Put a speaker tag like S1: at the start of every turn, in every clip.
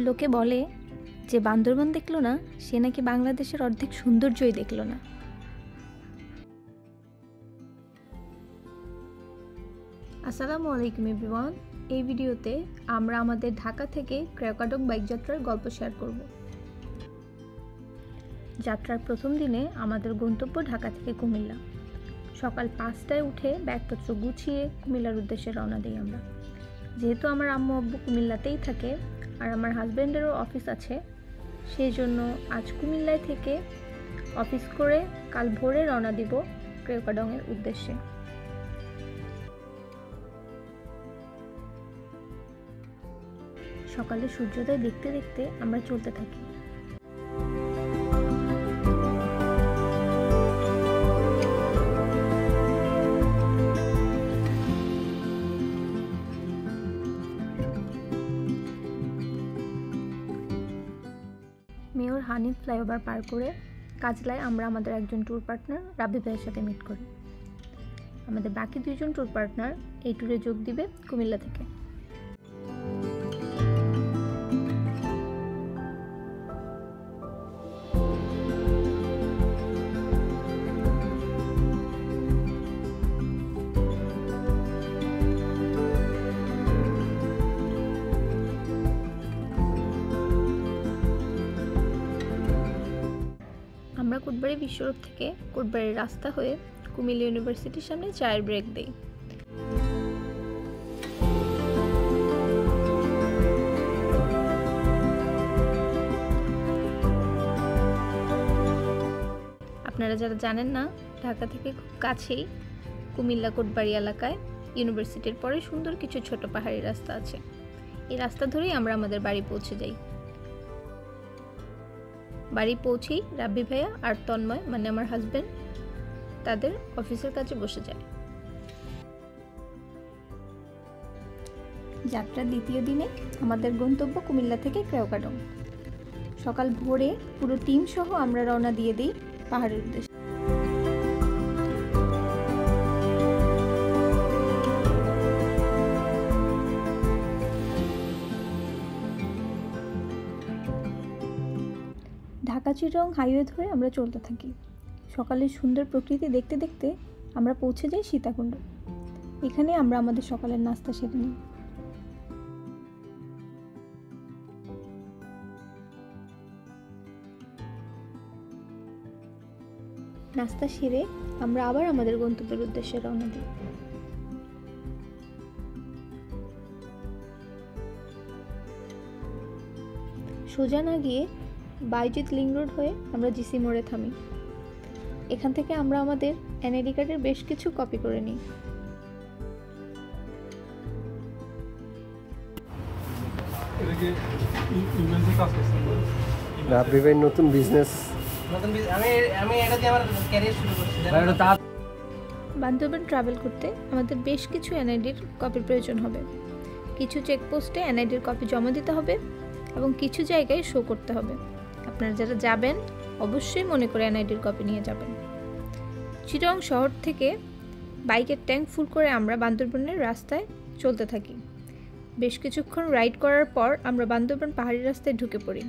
S1: লোকে বলে যে বান্দরবন দেখলো না সে নাকি বাংলাদেশের অর্ধেক সৌন্দর্যই দেখলো না। আসসালামু আলাইকুম এভরিওয়ান। এই ভিডিওতে আমরা আমাদের ঢাকা থেকে ক্রেওকাডং বাইক যাত্রার গল্প শেয়ার করব। যাত্রার প্রথম দিনে আমাদের গন্তব্য ঢাকা থেকে কুমিল্লা। সকাল 5টায় উঠে ব্যাগপত্র গুছিয়ে কুমিল্লার উদ্দেশ্যে রওনা দিই আমরা। যেহেতু আমার আম্মু আব্বু কুমিল্লাতেই থাকে আর আমার হাজব্যান্ডেরও অফিস আছে, সেই জন্য আজ কুমিল্লায় থেকে অফিস করে কাল ভোরে রওনা দিব ক্রেওকাডংয়ের উদ্দেশ্যে। সকালে সূর্যোদয় দেখতে দেখতে আমরা চলতে থাকি। মেয়র হানিফ ফ্লাইওভার পার করে কাজলায় আমরা আমাদের একজন ট্যুর পার্টনার রাব্বি ভাইয়ের সাথে মিট করি। আমাদের বাকি দুইজন ট্যুর পার্টনার এই ট্যুরে যোগ দিবে কুমিল্লা থেকে। আমরা কোটবাড়ি বিশ্বরোড থেকে কোটবাড়ির রাস্তা হয়ে কুমিল্লা ইউনিভার্সিটির সামনে চায়ের ব্রেক দেই। আপনারা যারা জানেন না, ঢাকা থেকে খুব কাছেই কুমিল্লা কোটবাড়ি এলাকায় ইউনিভার্সিটির পরে সুন্দর কিছু ছোট পাহাড়ি রাস্তা আছে। এই রাস্তা ধরেই আমরা আমাদের বাড়ি পৌঁছে যাই। বাড়ি পৌঁছেই রাব্বি ভাইয়া আর তন্ময় মানে আমার হাজব্যান্ড তাদের অফিসের কাজে বসে যায়। যাত্রার দ্বিতীয় দিনে আমাদের গন্তব্য কুমিল্লা থেকে ক্রেওকাডং। সকাল ভোরে পুরো টিম সহ আমরা রওনা দিয়ে দিই পাহাড়ের উদ্দেশ্যে। ঢাকা চিটাগং হাইওয়ে ধরে আমরা চলতে থাকি। সকালের সুন্দর প্রকৃতি দেখতে দেখতে আমরা পৌঁছে যাই সীতাকুণ্ড। এখানে আমরা আমাদের সকালের নাস্তা সেরে নিই। নাস্তা সেরে আমরা আবার আমাদের গন্তব্যের উদ্দেশ্যে রওনা দিই। সোজা না গিয়ে বাইজিৎ লিং রোড হয়ে আমরা জিসি মোড়ে থামি। এখান থেকে আমরা আমাদের এনআইডি কার্ডের বেশ কিছু কপি করে নিই।
S2: নতুন বিজনেস
S1: বান্দরবান ট্রাভেল করতে আমাদের বেশ কিছু এনআইডির কপির প্রয়োজন হবে। কিছু চেকপোস্টে এনআইডির কপি জমা দিতে হবে এবং কিছু জায়গায় শো করতে হবে। আপনারা যারা যাবেন অবশ্যই মনে করে এনআইডির কপি নিয়ে যাবেন। চিটাগং শহর থেকে বাইকের ট্যাঙ্ক ফুল করে আমরা বান্দরবানের রাস্তায় চলতে থাকি। বেশ কিছুক্ষণ রাইড করার পর আমরা বান্দরবান পাহাড়ি রাস্তায় ঢুকে পড়ি।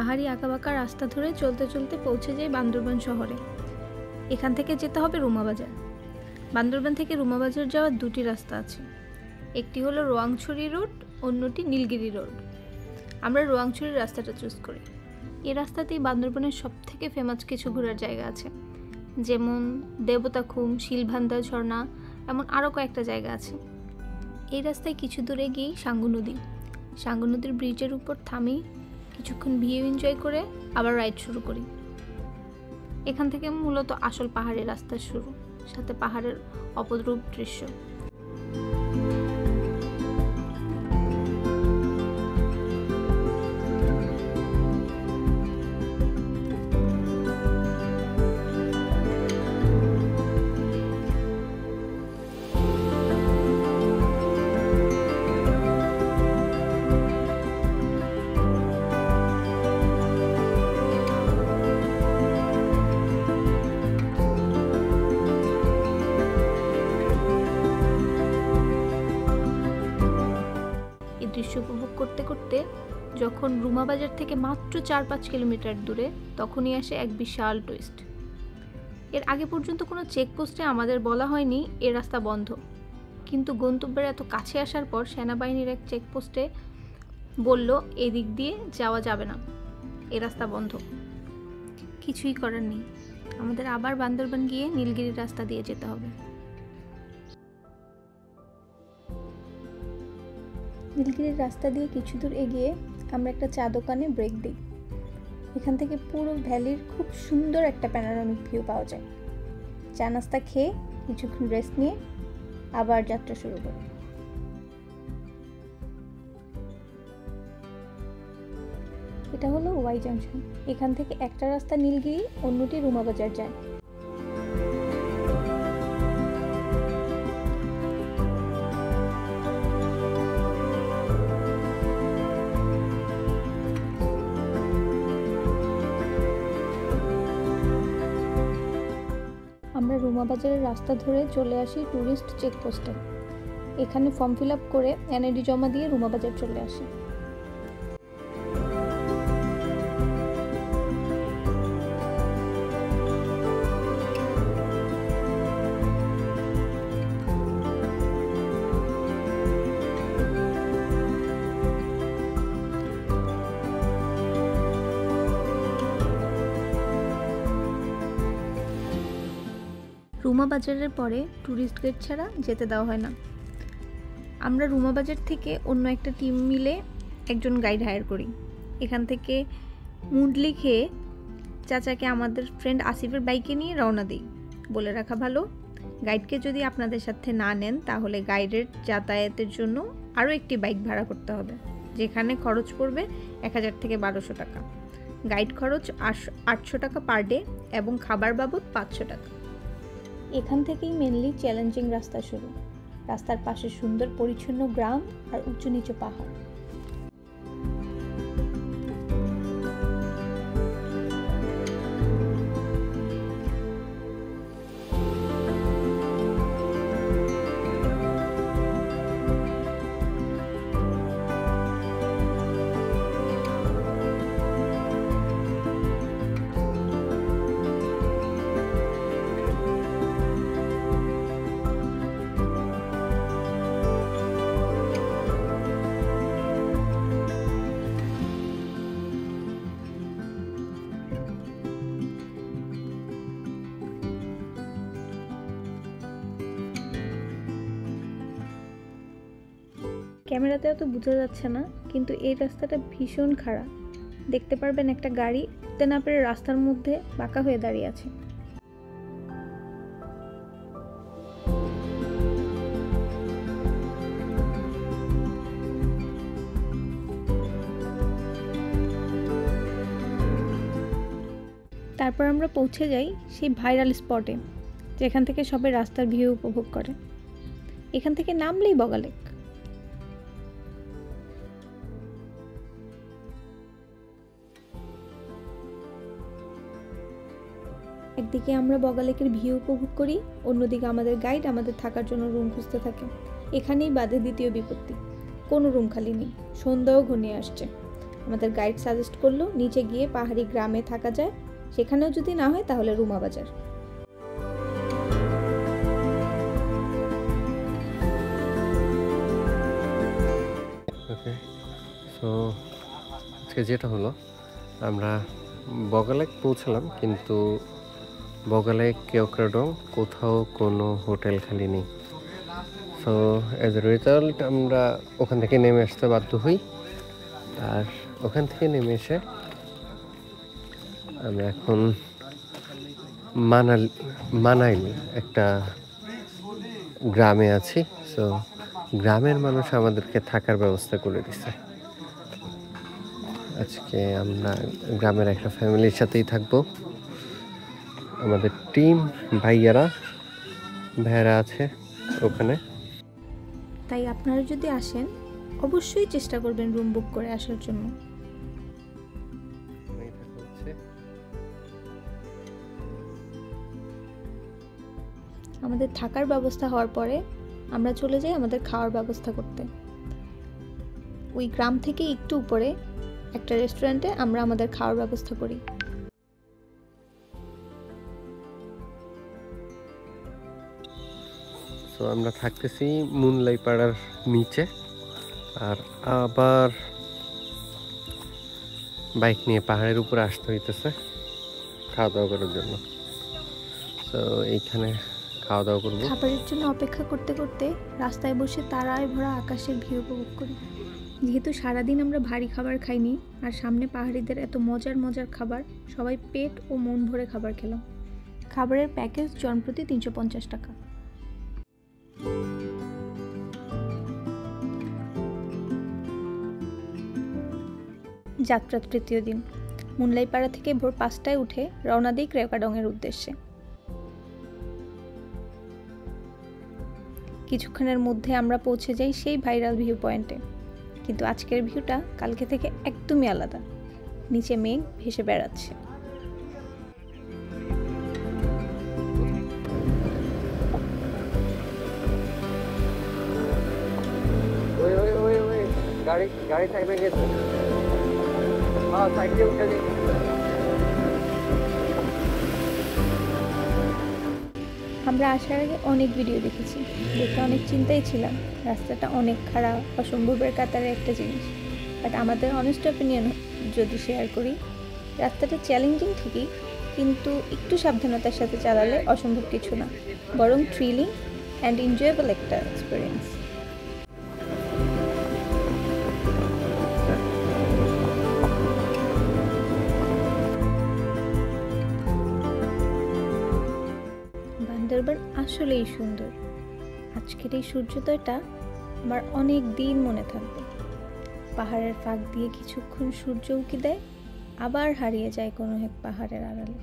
S1: পাহাড়ি আঁকাবাঁকা রাস্তা ধরে চলতে চলতে পৌঁছে যাই বান্দরবান শহরে। এখান থেকে যেতে হবে রুমাবাজার। বান্দরবান থেকে রুমাবাজার যাওয়ার দুটি রাস্তা আছে, একটি হলো রোয়াংছড়ি রোড, অন্যটি নীলগিরি রোড। আমরা রোয়াংছড়ির রাস্তাটা চুজ করি। এই রাস্তাতেই বান্দরবানের সবথেকে ফেমাস কিছু ঘোরার জায়গা আছে, যেমন দেবতাখুম, শিলভান্দা ঝর্ণা, এমন আরও কয়েকটা জায়গা আছে। এই রাস্তায় কিছু দূরে গিয়েই সাঙ্গু নদী। সাঙ্গু নদীর ব্রিজের উপর থামি, কিছুক্ষণ ভিউ এনজয় করে আবার রাইড শুরু করি। এখান থেকে মূলত আসল পাহাড়ের রাস্তা শুরু, সাথে পাহাড়ের অপরূপ দৃশ্য। দৃশ্য উপভোগ করতে করতে যখন রুমাবাজার থেকে মাত্র 4-5 কিলোমিটার দূরে, তখনই আসে এক বিশাল টুইস্ট। এর আগে পর্যন্ত কোনো চেকপোস্টে আমাদের বলা হয়নি এ রাস্তা বন্ধ, কিন্তু গন্তব্যের এত কাছে আসার পর সেনাবাহিনীর এক চেকপোস্টে বলল এদিক দিয়ে যাওয়া যাবে না, এ রাস্তা বন্ধ। কিছুই করার নেই, আমাদের আবার বান্দরবান গিয়ে নীলগিরির রাস্তা দিয়ে যেতে হবে। নীলগিরির রাস্তা দিয়ে কিছু দূর এগিয়ে আমরা একটা চা দোকানে ব্রেক দিই। এখান থেকে পুরো ভ্যালির খুব সুন্দর একটা প্যানোরামিক ভিউ পাওয়া যায়। চা নাস্তা খেয়ে কিছুক্ষণ রেস্ট নিয়ে আবার যাত্রা শুরু করি। এটা হলো ওয়াই জাংশন। এখান থেকে একটা রাস্তা নীলগিরি, অন্যটি রুমাবাজার যায়। আমরা রুমাবাজারের রাস্তা ধরে চলে আসি ট্যুরিস্ট চেকপোস্টে। এখানে ফর্ম ফিল আপ করে এনআইডি জমা দিয়ে রুমাবাজার চলে আসি। রুমাবাজারের পরে ট্যুরিস্ট গেট ছাড়া যেতে দেওয়া হয় না। আমরা রুমাবাজার থেকে অন্য একটা টিম মিলে একজন গাইড হায়ার করি। এখান থেকে মুডলি খেয়ে চাচাকে আমাদের ফ্রেন্ড আসিফের বাইকে নিয়ে রওনা দিই। বলে রাখা ভালো, গাইডকে যদি আপনাদের সাথে না নেন তাহলে গাইডের যাতায়াতের জন্য আরও একটি বাইক ভাড়া করতে হবে, যেখানে খরচ পড়বে 1000 থেকে 1200 টাকা। গাইড খরচ 800 টাকা পার ডে এবং খাবার বাবদ 500 টাকা। এখান থেকেই মেনলি চ্যালেঞ্জিং রাস্তা শুরু। রাস্তার পাশে সুন্দর পরিচ্ছন্ন গ্রাম আর উঁচু নিচু পাহাড়। ক্যামেরাতে অত বোঝা যাচ্ছে না, কিন্তু এই রাস্তাটা ভীষণ খাড়া। দেখতে পারবেন একটা গাড়ি উঠতে না পেরে রাস্তার মধ্যে বাঁকা হয়ে দাঁড়িয়ে আছে। তারপর আমরা পৌঁছে যাই সেই ভাইরাল স্পটে, যেখান থেকে সবাই রাস্তার ভিউ উপভোগ করে। এখান থেকে নামলেই বগা লেক। একদিকে আমরা বগা লেকের ভিউ উপভোগ করি, অন্যদিকে আমাদের গাইড আমাদের থাকার জন্য রুম খুঁজতে থাকে। এখানেই বাধে দ্বিতীয় বিপত্তি, কোনো রুম খালি নেই। সন্ধ্যাও ঘনিয়ে আসছে। আমাদের গাইড সাজেস্ট করলো নিচে গিয়ে পাহাড়ি গ্রামে থাকা যায়, সেখানেও যদি না হয় তাহলে রুমা বাজার।
S2: ওকে, সো আজকে যেটা হলো, আমরা বগালেক পৌঁছালাম, কিন্তু বগালেক কেওক্রাডং কোথাও কোনো হোটেল খালি নেই। সো অ্যাজ এ রেজাল্ট আমরা ওখান থেকে নেমে আসতে বাধ্য হই। আর ওখান থেকে নেমে এসে আমরা এখন মানাইল একটা গ্রামে আছি। সো গ্রামের মানুষ আমাদেরকে থাকার ব্যবস্থা করে দিছে। আজকে আমরা গ্রামের একটা ফ্যামিলির সাথেই থাকবো। আমাদের টিম ভাইয়ারা আছে ওখানে।
S1: তাই আপনারা যদি আসেন অবশ্যই চেষ্টা করবেন রুম বুক করে আসার জন্য। আমাদের থাকার ব্যবস্থা হওয়ার পরে আমরা চলে যাই আমাদের খাওয়ার ব্যবস্থা করতে। ওই গ্রাম থেকে একটু উপরে একটা রেস্টুরেন্টে আমরা আমাদের খাওয়ার ব্যবস্থা করি।
S2: তো আমরা থাকতেছি মুনলাই পাড়ার নিচে, আর আবার বাইক নিয়ে পাহাড়ের উপরে আসতে হইতেছে খাওয়া দাওয়া করার জন্য। তো এইখানে খাওয়া দাওয়া করবো।
S1: খাবারের জন্য অপেক্ষা করতে করতে রাস্তায় বসে তারায় ভরা আকাশের ভিউ উপভোগ করি। যেহেতু সারাদিন আমরা ভারী খাবার খাইনি, আর সামনে পাহাড়িদের এত মজার মজার খাবার, সবাই পেট ও মন ভরে খাবার খেলাম। খাবারের প্যাকেজ জনপ্রতি 350 টাকা। যাত্রার তৃতীয় দিন, মুনলাইপাড়া থেকে ভোর 5টায় উঠে রওনা দিই কেওক্রাডং-এর উদ্দেশ্যে। কিছুক্ষণের মধ্যে আমরা পৌঁছে যাই সেই ভাইরাল ভিউ পয়েন্টে। কিন্তু আজকের ভিউটা কালকে থেকে একদমই আলাদা। নিচে মেঘ ভেসে বেড়াচ্ছে।
S2: গাড়ি থাকবে গেছে। হ্যাঁ, সাইকেল উঠে দিই।
S1: আমরা আসার আগে অনেক ভিডিও দেখেছি, দেখে অনেক চিন্তায় ছিলাম। রাস্তাটা অনেক খারাপ, অসম্ভবের কাতারে একটা জিনিস। বাট আমাদের অনেস্ট অপিনিয়ন যদি শেয়ার করি, রাস্তাটা চ্যালেঞ্জিং ঠিকই, কিন্তু একটু সাবধানতার সাথে চালালে অসম্ভব কিছু না, বরং থ্রিলিং অ্যান্ড এনজয়েবল একটা এক্সপিরিয়েন্স। বান্দরবান আসলেই সুন্দর। আজকের এই সূর্যোদয়টা আমার অনেক দিন মনে থাকবে। পাহাড়ের ফাঁক দিয়ে কিছুক্ষণ সূর্য উঁকি দেয়, আবার হারিয়ে যায় কোনো এক পাহাড়ের আড়ালে।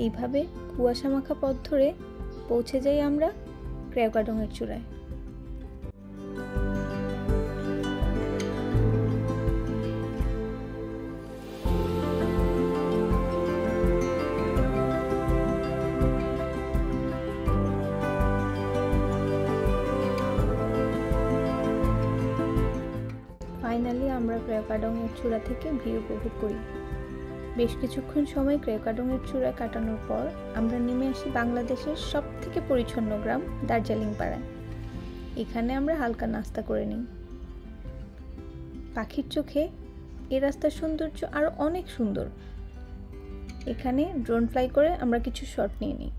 S1: এইভাবে কুয়াশা মাখা পথ ধরে পৌঁছে যাই আমরা কেওক্রাডং-এর চূড়ায়। ফাইনালি আমরা কেওক্রাডং-এর চূড়া থেকে ভিউ উপভোগ করি। বেশ কিছুক্ষণ সময় কেওক্রাডং-এর চূড়ায় কাটানোর পর আমরা নেমে আসি বাংলাদেশের সবথেকে পরিচ্ছন্ন গ্রাম দার্জিলিং পাড়ায়। এখানে আমরা হালকা নাস্তা করে নিই। পাখির চোখে এই রাস্তার সৌন্দর্য আরও অনেক সুন্দর। এখানে ড্রোন ফ্লাই করে আমরা কিছু শট নিয়ে নিই।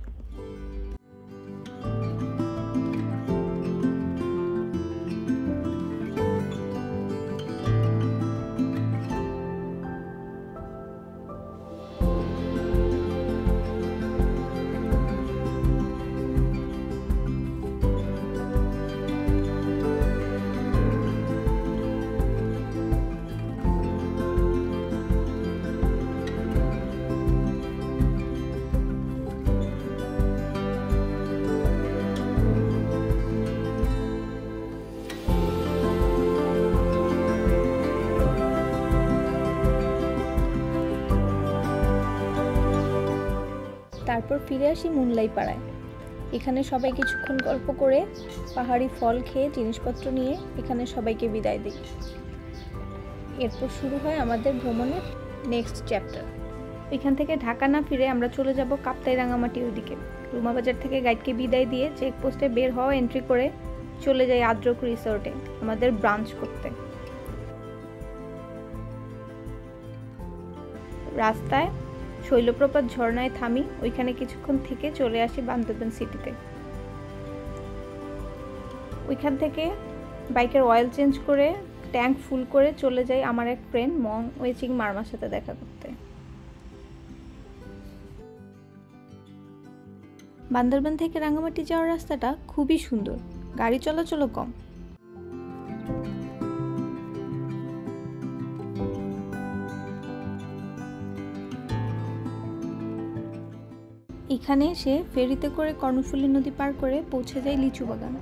S1: তারপর ফিরে আসি মুনলাই পাড়ায়। এখানে সবাই কিছুক্ষণ গল্প করে পাহাড়ি ফল খেয়ে জিনিসপত্র নিয়ে এখানে সবাইকে বিদায় দিই। এরপর শুরু হয় আমাদের ভ্রমণের নেক্সট চ্যাপ্টার। এখান থেকে ঢাকা না ফিরে আমরা চলে যাব কাপ্তাই রাঙামাটি ওইদিকে। রুমাবাজার থেকে গাইডকে বিদায় দিয়ে চেকপোস্টে বের হওয়া এন্ট্রি করে চলে যাই আদ্রক রিসোর্টে আমাদের ব্রাঞ্চ করতে। রাস্তায় শৈলপ্রপাত ঝর্ণায় থামি, ওইখানে কিছুক্ষণ থেকে চলে আসি বান্দরবান সিটিতে। ওইখান থেকে বাইকের অয়েল চেঞ্জ করে ট্যাঙ্ক ফুল করে চলে যাই আমার এক ফ্রেন্ড মং ওয়েচিং মারমার সাথে দেখা করতে। বান্দরবান থেকে রাঙামাটি যাওয়ার রাস্তাটা খুবই সুন্দর, গাড়ি চলাচলও কম। এখানে এসে ফেরিতে করে কর্ণফুলী নদী পার করে পৌঁছে যায় লিচু বাগান।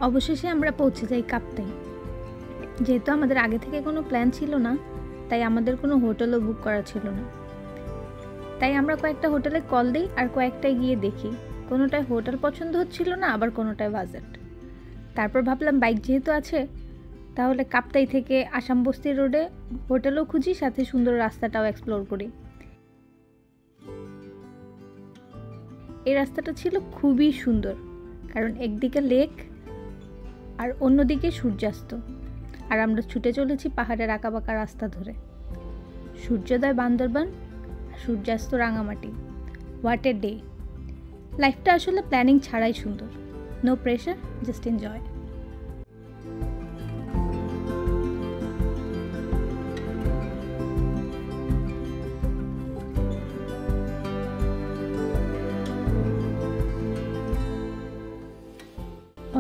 S1: অবশেষে আমরা পৌঁছে যাই কাপ্তাই। যেহেতু আমাদের আগে থেকে কোনো প্ল্যান ছিল না, তাই আমাদের কোনো হোটেলও বুক করা ছিল না। তাই আমরা কয়েকটা হোটেলে কল দিই আর কয়েকটায় গিয়ে দেখি, কোনোটায় হোটেল পছন্দ হচ্ছিল না, আবার কোনোটায় বাজেট। তারপর ভাবলাম বাইক যেহেতু আছে, তাহলে কাপ্তাই থেকে আসাম বস্তি রোডে হোটেলও খুঁজি, সাথে সুন্দর রাস্তাটাও এক্সপ্লোর করি। এই রাস্তাটা ছিল খুবই সুন্দর, কারণ একদিকে লেক আর অন্যদিকে সূর্যাস্ত, আর আমরা ছুটে চলেছি পাহাড়ের আঁকাবাঁকা রাস্তা ধরে। সূর্যোদয় বান্দরবান, সূর্যাস্ত রাঙামাটি। What a day! লাইফটা আসলে প্ল্যানিং ছাড়াই সুন্দর। No pressure, just enjoy.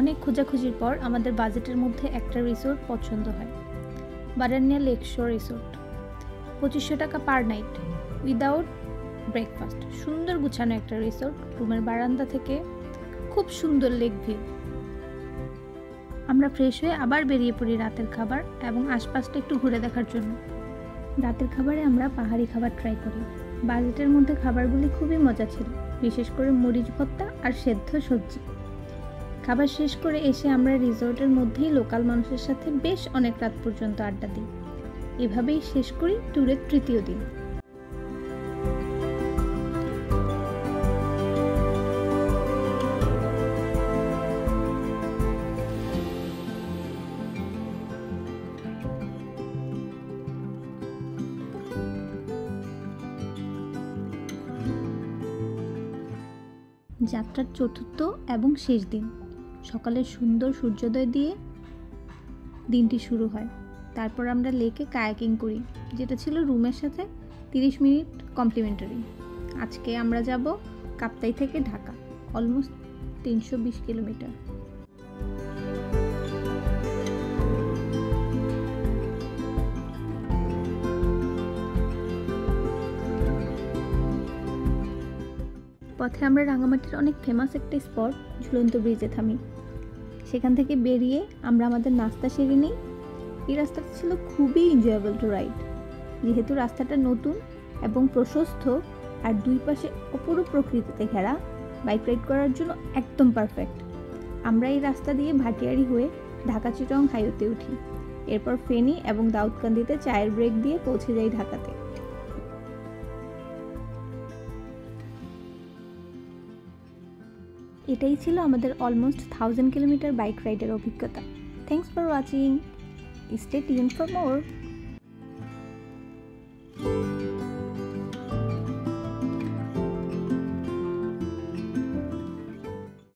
S1: অনেক খোঁজাখুঁজির পর আমাদের বাজেটের মধ্যে একটা রিসোর্ট পছন্দ হয়, বারানিয়া লেক শোর রিসোর্ট। 2500 টাকা পার নাইট, উইদাউট ব্রেকফাস্ট। সুন্দর গুছানো একটা রিসোর্ট, রুমের বারান্দা থেকে খুব সুন্দর লেক ভিউ। আমরা ফ্রেশ হয়ে আবার বেরিয়ে পড়ি রাতের খাবার এবং আশপাশটা একটু ঘুরে দেখার জন্য। রাতের খাবারে আমরা পাহাড়ি খাবার ট্রাই করি। বাজেটের মধ্যে খাবারগুলি খুবই মজা ছিল, বিশেষ করে মরিচ ভর্তা আর সেদ্ধ সবজি। খাবার শেষ করে এসে আমরা রিসোর্টের মধ্যেই লোকাল মানুষের সাথে বেশ অনেক রাত পর্যন্ত আড্ডা দিই। এভাবেই শেষ করি ট্যুরের তৃতীয় দিন। যাত্রার চতুর্থ এবং শেষ দিন। সকালে সুন্দর সূর্যোদয় দিয়ে দিনটি শুরু হয়। তারপর আমরা লেকে কায়াকিং করি, যেটা ছিল রুমের সাথে 30 মিনিট কমপ্লিমেন্টারি। আজকে আমরা যাব কাপ্তাই থেকে ঢাকা, অলমোস্ট 320 কিলোমিটার। পথে আমরা রাঙামাটির অনেক ফেমাস একটা স্পট ঝুলন্ত ব্রিজে থামি। সেখান থেকে বেরিয়ে আমরা আমাদের নাস্তা সেরে নিই। এই রাস্তাটা ছিল খুবই এনজয়েবল টু রাইড, যেহেতু রাস্তাটা নতুন এবং প্রশস্ত আর দুই পাশে অপরূপ প্রকৃতিতে ঘেরা, বাইক রাইড করার জন্য একদম পারফেক্ট। আমরা এই রাস্তা দিয়ে ভাটিয়ারি হয়ে ঢাকা চিটাগং হাইওয়েতে উঠি। এরপর ফেনী এবং দাউদকান্দিতে চায়ের ব্রেক দিয়ে পৌঁছে যাই ঢাকাতে। এটাই ছিল আমাদের অলমোস্ট 1000 কিলোমিটার বাইক রাইডের অভিজ্ঞতা। Thanks for watching, stay tuned for more.